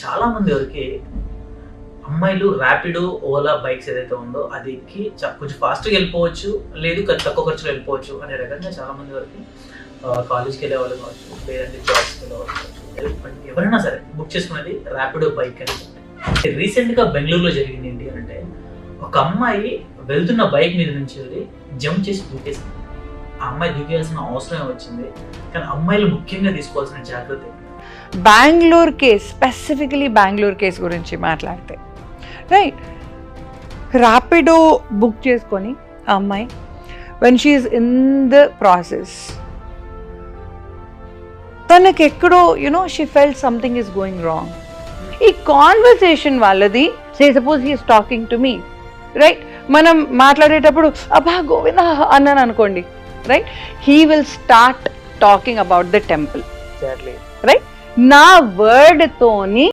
చాలా మంది వరకు అమ్మాయిలు ర్యాపిడో, ఓలా బైక్స్ ఏదైతే ఉందో అది ఎక్కి కొంచెం ఫాస్ట్గా వెళ్ళిపోవచ్చు, లేదు తక్కువ ఖర్చులో వెళ్ళిపోవచ్చు అనే రకంగా చాలా మంది వరకు కాలేజ్కి వెళ్ళే వాళ్ళు కావచ్చు, లేదంటే జాబ్స్కి వెళ్ళే వాళ్ళు కావచ్చు, ఎవరైనా సరే బుక్ చేసుకునేది ర్యాపిడో బైక్ అని. రీసెంట్గా బెంగళూరులో జరిగింది ఏంటి అంటే, ఒక అమ్మాయి వెళ్తున్న బైక్ మీద నుంచి వెళ్ళి జంప్ చేసి దూకేసింది. ఆ అమ్మాయి దూకేయాల్సిన అవసరం వచ్చింది, కానీ అమ్మాయిలు ముఖ్యంగా తీసుకోవాల్సిన జాగ్రత్త Bengaluru case, specifically Bengaluru case గురించి మాట్లాడితే, రైట్, ర్యాపిడో బుక్ చేసుకొని ఆ అమ్మాయి when she is in the process తనకి ఎక్కడో she felt something is going wrong. ఈ కాన్వర్సేషన్ వాళ్ళది, say suppose he is talking to me, right, మనం మాట్లాడేటప్పుడు అబ్బా గోవిందా అన్నాను అనుకోండి, right, he will start talking about the temple, right, నా వర్డ్ తోని